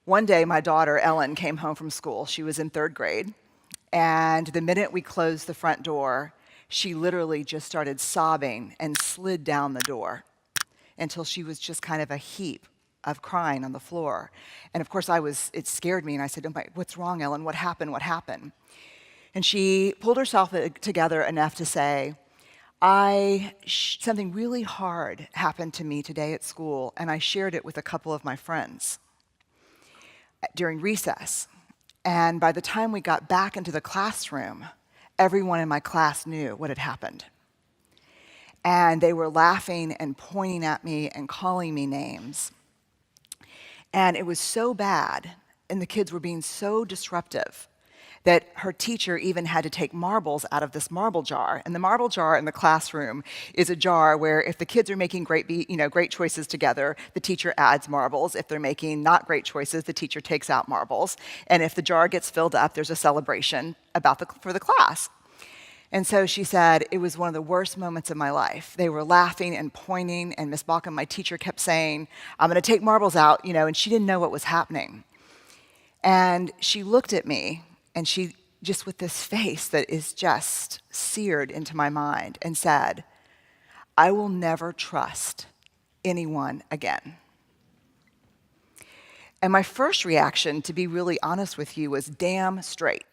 One day, my daughter, Ellen, came home from school. She was in 3rd grade. And the minute we closed the front door, she literally just started sobbing and slid down the door until she was just kind of a heap of crying on the floor. And of course, it scared me, and I said, what's wrong, Ellen? What happened? What happened? And she pulled herself together enough to say, something really hard happened to me today at school, and I shared it with a couple of my friends during recess. And by the time we got back into the classroom, everyone in my class knew what had happened. And they were laughing and pointing at me and calling me names. And it was so bad, and the kids were being so disruptive, that her teacher even had to take marbles out of this marble jar. And the marble jar in the classroom is a jar where if the kids are making great choices together, the teacher adds marbles. If they're making not great choices, the teacher takes out marbles. And if the jar gets filled up, there's a celebration for the class. And so she said, it was one of the worst moments of my life. They were laughing and pointing, and Miss Balkin, my teacher, kept saying, I'm gonna take marbles out, and she didn't know what was happening. And she looked at me, and she, just with this face that is just seared into my mind, and said, I will never trust anyone again. And my first reaction, to be really honest with you, was damn straight.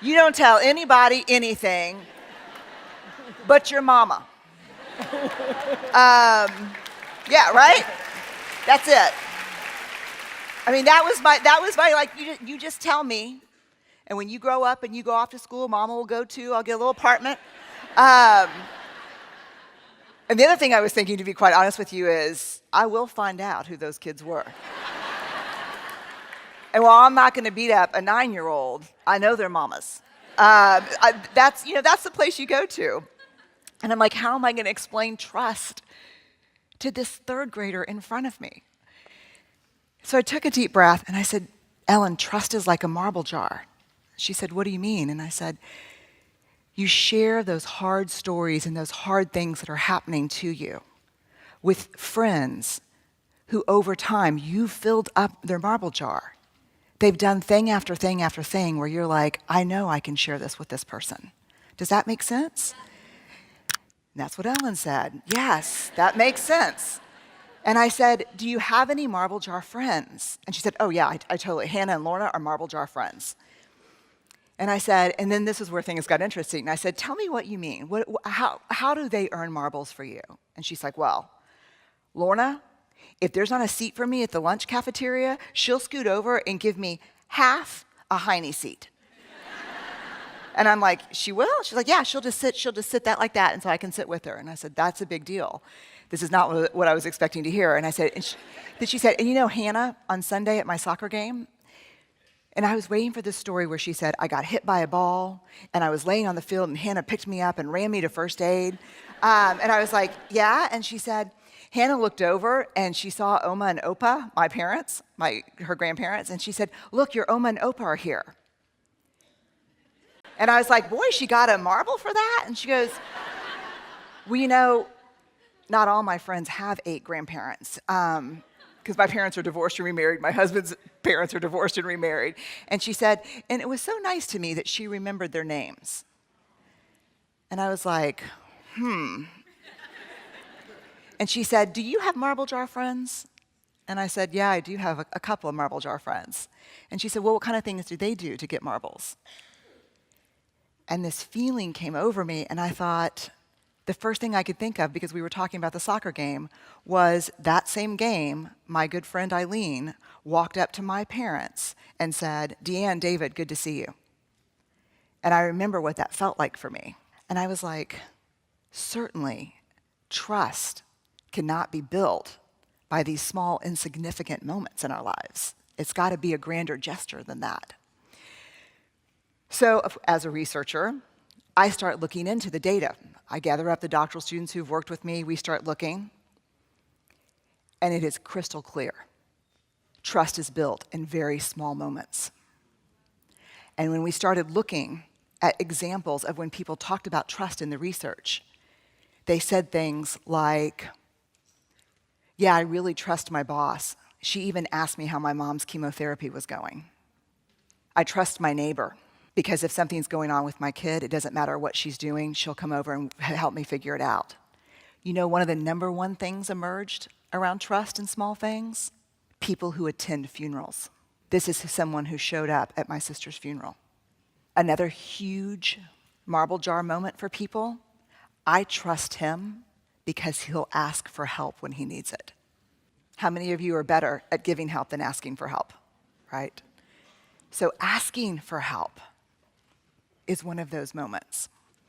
You don't tell anybody anything but your mama. Yeah, right? That's it. I mean, that was my like, you just tell me. And when you grow up and you go off to school, mama will go too. I'll get a little apartment. And the other thing I was thinking, to be quite honest with you, is I will find out who those kids were. And while I'm not going to beat up a 9-year-old, I know their mamas. That's the place you go to. And I'm like, how am I going to explain trust to this 3rd grader in front of me? So I took a deep breath and I said, Ellen, trust is like a marble jar. She said, what do you mean? And I said, you share those hard stories and those hard things that are happening to you with friends who over time you filled up their marble jar. They've done thing after thing after thing where you're like, I know I can share this with this person. Does that make sense? And that's what Ellen said. Yes, that makes sense. And I said, do you have any marble jar friends? And she said, oh yeah, I totally. Hannah and Lorna are marble jar friends. And I said, and then this is where things got interesting. And I said, tell me what you mean. How do they earn marbles for you? And she's like, well, Lorna, if there's not a seat for me at the lunch cafeteria, she'll scoot over and give me half a Heine seat. And I'm like, she will? She's like, yeah, she'll just sit that like that, and so I can sit with her. And I said, that's a big deal. This is not what I was expecting to hear. And I said, then she said, and you know Hannah, on Sunday at my soccer game? And I was waiting for this story where she said, I got hit by a ball, and I was laying on the field, and Hannah picked me up and ran me to first aid. And I was like, yeah? And she said, Hannah looked over, and she saw Oma and Opa, my parents, her grandparents, and she said, look, your Oma and Opa are here. And I was like, boy, she got a marble for that? And she goes, well, not all my friends have 8 grandparents, because my parents are divorced and remarried. My husband's parents are divorced and remarried. And she said, and it was so nice to me that she remembered their names. And I was like, And she said, do you have marble jar friends? And I said, yeah, I do have a couple of marble jar friends. And she said, well, what kind of things do they do to get marbles? And this feeling came over me, and I thought, the first thing I could think of, because we were talking about the soccer game, was that same game, my good friend Eileen walked up to my parents and said, Deanne, David, good to see you. And I remember what that felt like for me. And I was like, certainly, trust cannot be built by these small, insignificant moments in our lives. It's got to be a grander gesture than that. So, as a researcher, I start looking into the data. I gather up the doctoral students who've worked with me. We start looking, and it is crystal clear. Trust is built in very small moments. And when we started looking at examples of when people talked about trust in the research, they said things like, yeah, I really trust my boss. She even asked me how my mom's chemotherapy was going. I trust my neighbor because if something's going on with my kid, it doesn't matter what she's doing, she'll come over and help me figure it out. You know, one of the number one things emerged around trust in small things? People who attend funerals. This is someone who showed up at my sister's funeral. Another huge marble jar moment for people, I trust him because he'll ask for help when he needs it. How many of you are better at giving help than asking for help, right? So asking for help is one of those moments.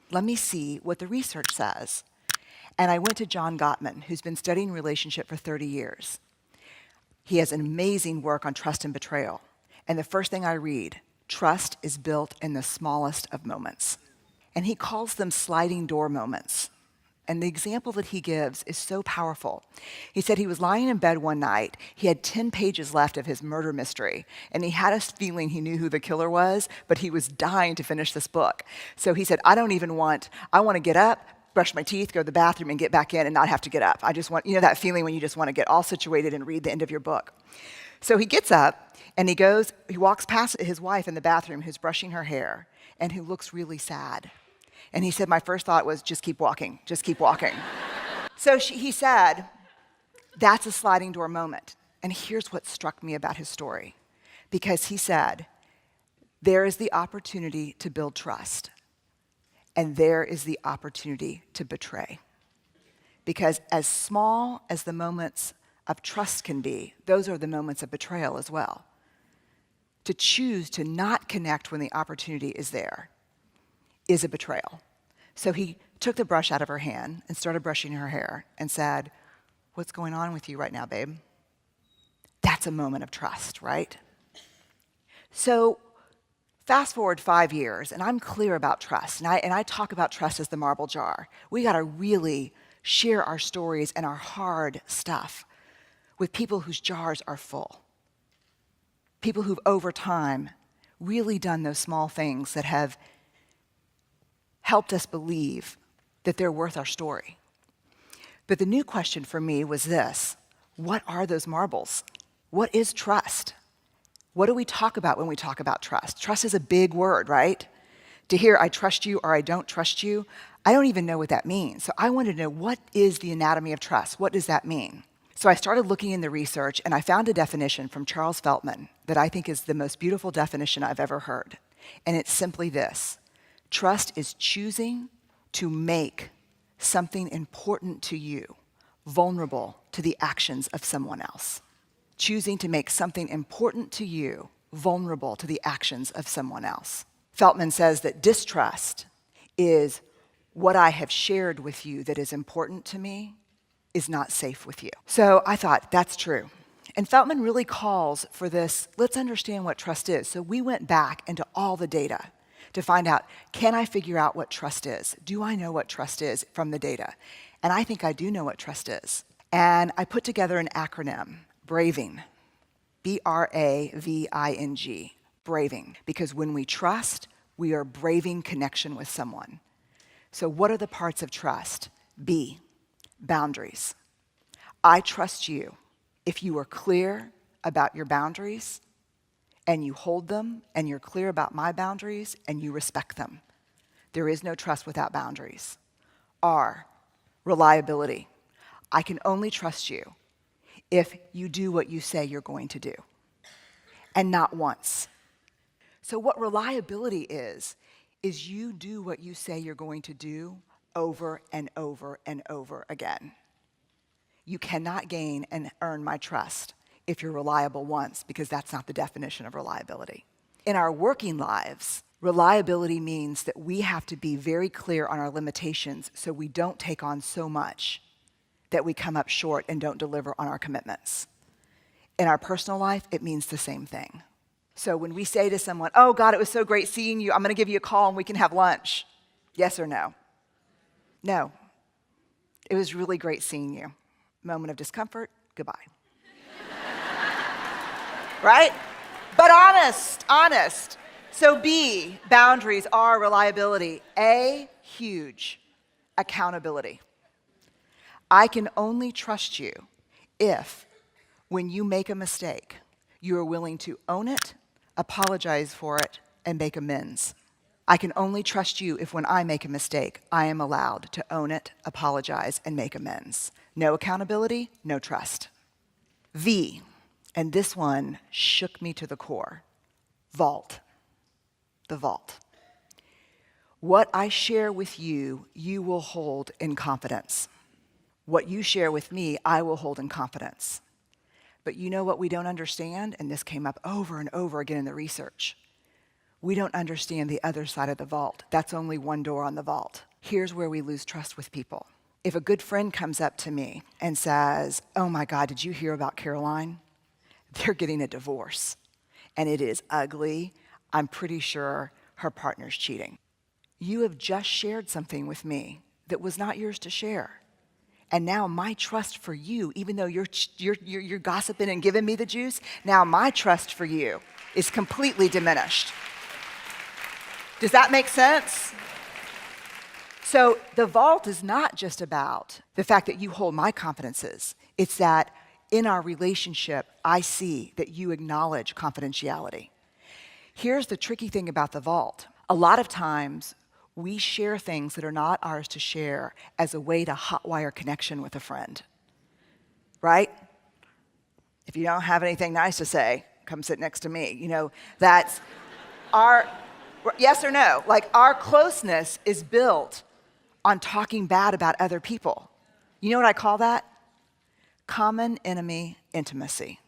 Let me see what the research says. And I went to John Gottman, who's been studying relationship for 30 years. He has an amazing work on trust and betrayal. And the first thing I read, trust is built in the smallest of moments. And he calls them sliding door moments. And the example that he gives is so powerful. He said he was lying in bed one night. He had 10 pages left of his murder mystery. And he had a feeling he knew who the killer was, but he was dying to finish this book. So he said, I want to get up, brush my teeth, go to the bathroom, and get back in and not have to get up. I just want, you know that feeling when you just want to get all situated and read the end of your book. So he gets up, and he walks past his wife in the bathroom who's brushing her hair, and who looks really sad. And he said, my first thought was, just keep walking, just keep walking. So he said, that's a sliding door moment. And here's what struck me about his story. Because he said, there is the opportunity to build trust. And there is the opportunity to betray. Because as small as the moments of trust can be, those are the moments of betrayal as well. To choose to not connect when the opportunity is there is a betrayal. So he took the brush out of her hand and started brushing her hair and said, what's going on with you right now, babe? That's a moment of trust, right? So fast forward 5 years, and I'm clear about trust, and I talk about trust as the marble jar. We gotta really share our stories and our hard stuff with people whose jars are full. People who've, over time, really done those small things that have helped us believe that they're worth our story. But the new question for me was this: what are those marbles? What is trust? What do we talk about when we talk about trust? Trust is a big word, right? To hear I trust you or I don't trust you, I don't even know what that means. So I wanted to know, what is the anatomy of trust? What does that mean? So I started looking in the research, and I found a definition from Charles Feltman that I think is the most beautiful definition I've ever heard. And it's simply this: trust is choosing to make something important to you vulnerable to the actions of someone else. Choosing to make something important to you vulnerable to the actions of someone else. Feltman says that distrust is what I have shared with you that is important to me is not safe with you. So I thought, that's true. And Feltman really calls for this, let's understand what trust is. So we went back into all the data to find out, can I figure out what trust is? Do I know what trust is from the data? And I think I do know what trust is. And I put together an acronym, BRAVING, B-R-A-V-I-N-G, braving. Because when we trust, we are braving connection with someone. So what are the parts of trust? B, boundaries. I trust you if you are clear about your boundaries, and you hold them, and you're clear about my boundaries, and you respect them. There is no trust without boundaries. R, reliability. I can only trust you if you do what you say you're going to do, and not once. So what reliability is you do what you say you're going to do over and over and over again. You cannot gain and earn my trust if you're reliable once, because that's not the definition of reliability. In our working lives, reliability means that we have to be very clear on our limitations so we don't take on so much that we come up short and don't deliver on our commitments. In our personal life, it means the same thing. So when we say to someone, oh God, it was so great seeing you, I'm gonna give you a call and we can have lunch. Yes or no? No. It was really great seeing you. Moment of discomfort, goodbye. Right? But honest. So B, boundaries. R, reliability. A, huge, accountability. I can only trust you if When you make a mistake, you are willing to own it, apologize for it, and make amends. I can only trust you if when I make a mistake, I am allowed to own it, apologize, and make amends. No accountability, no trust. V, and this one shook me to the core. Vault. The vault. What I share with you, you will hold in confidence. What you share with me, I will hold in confidence. But you know what we don't understand? And this came up over and over again in the research. We don't understand the other side of the vault. That's only one door on the vault. Here's where we lose trust with people. If a good friend comes up to me and says, oh my God, did you hear about Caroline? They're getting a divorce. And it is ugly. I'm pretty sure her partner's cheating. You have just shared something with me that was not yours to share. And now my trust for you, even though you're gossiping and giving me the juice, now my trust for you is completely diminished. Does that make sense? So the vault is not just about the fact that you hold my confidences. It's that in our relationship, I see that you acknowledge confidentiality. Here's the tricky thing about the vault. A lot of times, we share things that are not ours to share as a way to hotwire connection with a friend, right? If you don't have anything nice to say, come sit next to me. You know, that's our, yes or no? Like our closeness is built on talking bad about other people. You know what I call that? Common enemy intimacy.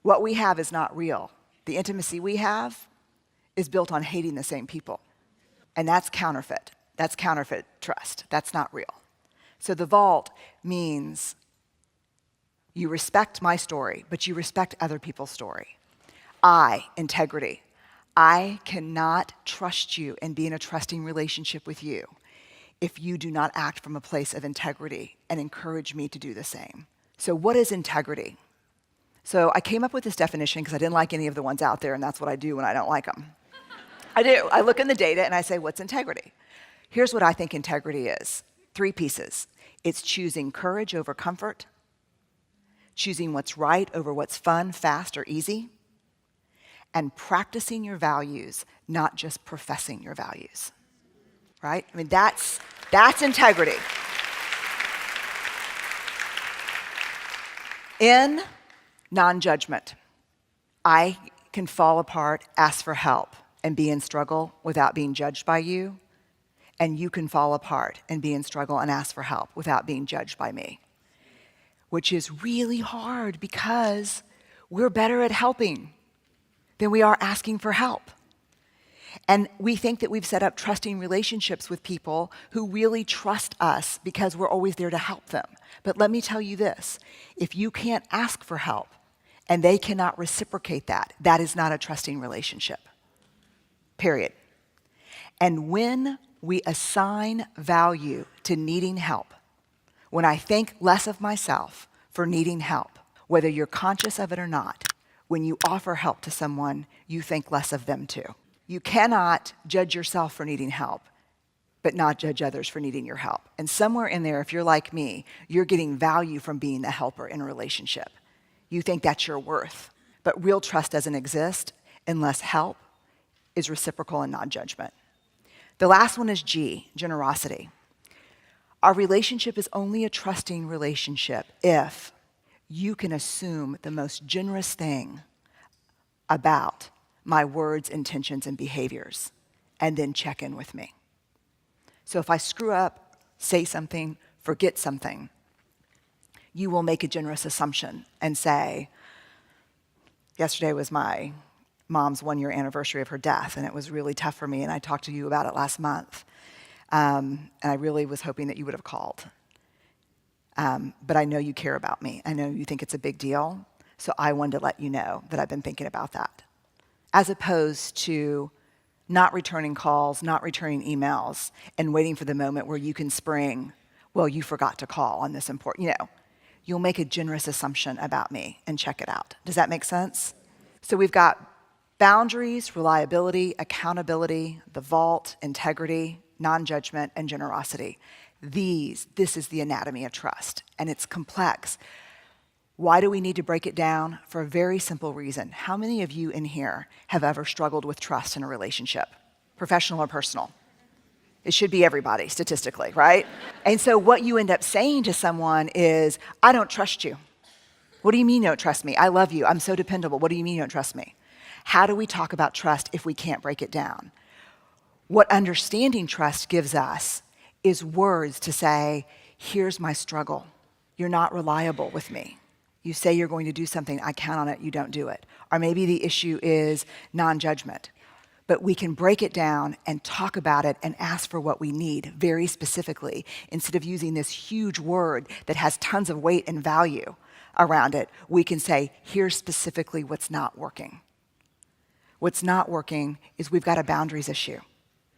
What we have is not real. The intimacy we have is built on hating the same people. And that's counterfeit. That's counterfeit trust. That's not real. So the vault means you respect my story, but you respect other people's story. Integrity. I cannot trust you and be in a trusting relationship with you if you do not act from a place of integrity and encourage me to do the same. So what is integrity? So I came up with this definition because I didn't like any of the ones out there, and that's what I do when I don't like them. I do. I look in the data and I say, what's integrity? Here's what I think integrity is. 3 pieces. It's choosing courage over comfort, choosing what's right over what's fun, fast, or easy, and practicing your values, not just professing your values. Right? I mean, that's integrity. In non-judgment, I can fall apart, ask for help, and be in struggle without being judged by you. And you can fall apart and be in struggle and ask for help without being judged by me. Which is really hard because we're better at helping than we are asking for help. And we think that we've set up trusting relationships with people who really trust us because we're always there to help them. But let me tell you this, if you can't ask for help and they cannot reciprocate that, that is not a trusting relationship. Period. And when we assign value to needing help, when I think less of myself for needing help, whether you're conscious of it or not, when you offer help to someone, you think less of them too. You cannot judge yourself for needing help, but not judge others for needing your help. And somewhere in there, if you're like me, you're getting value from being the helper in a relationship. You think that's your worth. But real trust doesn't exist unless help is reciprocal and non-judgment. The last one is G, generosity. Our relationship is only a trusting relationship if you can assume the most generous thing about my words, intentions, and behaviors, and then check in with me. So if I screw up, say something, forget something, you will make a generous assumption and say, yesterday was my mom's 1-year anniversary of her death, and it was really tough for me, and I talked to you about it last month. And I really was hoping that you would have called. But I know you care about me. I know you think it's a big deal, so I wanted to let you know that I've been thinking about that. As opposed to not returning calls, not returning emails, and waiting for the moment where you can spring, well, you forgot to call on this important, you'll make a generous assumption about me and check it out. Does that make sense? So we've got boundaries, reliability, accountability, the vault, integrity, non-judgment, and generosity. This is the anatomy of trust, and it's complex. Why do we need to break it down? For a very simple reason. How many of you in here have ever struggled with trust in a relationship, professional or personal? It should be everybody, statistically, right? And so what you end up saying to someone is, I don't trust you. What do you mean you don't trust me? I love you. I'm so dependable. What do you mean you don't trust me? How do we talk about trust if we can't break it down? What understanding trust gives us is words to say, here's my struggle. You're not reliable with me. You say you're going to do something, I count on it, you don't do it. Or maybe the issue is non-judgment. But we can break it down and talk about it and ask for what we need very specifically, instead of using this huge word that has tons of weight and value around it. We can say, here's specifically what's not working. What's not working is we've got a boundaries issue.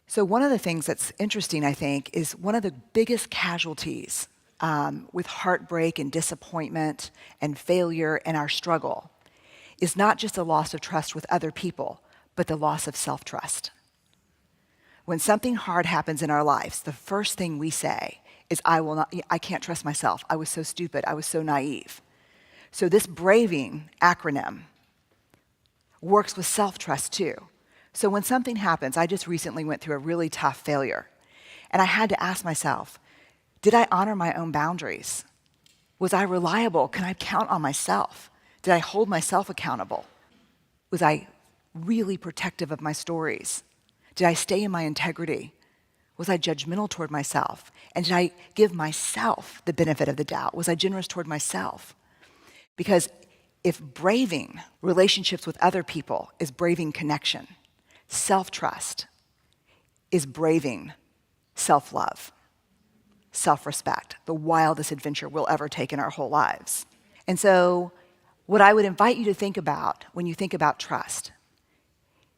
So one of the things that's interesting, I think, is one of the biggest casualties with heartbreak and disappointment and failure and our struggle is not just the loss of trust with other people, but the loss of self-trust. When something hard happens in our lives, the first thing we say is, I can't trust myself. I was so stupid. I was so naive. So this BRAVING acronym works with self-trust too. So when something happens, I just recently went through a really tough failure, and I had to ask myself, did I honor my own boundaries? Was I reliable? Can I count on myself? Did I hold myself accountable? Was I really protective of my stories? Did I stay in my integrity? Was I judgmental toward myself? And did I give myself the benefit of the doubt? Was I generous toward myself? Because if braving relationships with other people is braving connection, self-trust is braving self-love, self-respect, the wildest adventure we'll ever take in our whole lives. And so what I would invite you to think about when you think about trust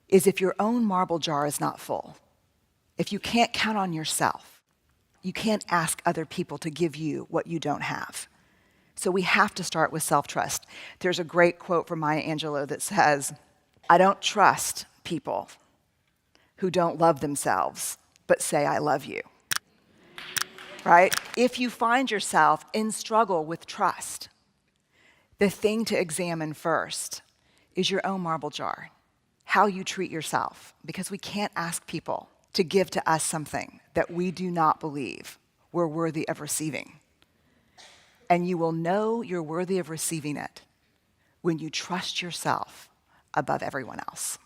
is, if your own marble jar is not full, if you can't count on yourself, you can't ask other people to give you what you don't have. So we have to start with self-trust. There's a great quote from Maya Angelou that says, I don't trust people who don't love themselves, but say, I love you. Right? If you find yourself in struggle with trust, the thing to examine first is your own marble jar, how you treat yourself, because we can't ask people to give to us something that we do not believe we're worthy of receiving. And you will know you're worthy of receiving it when you trust yourself above everyone else.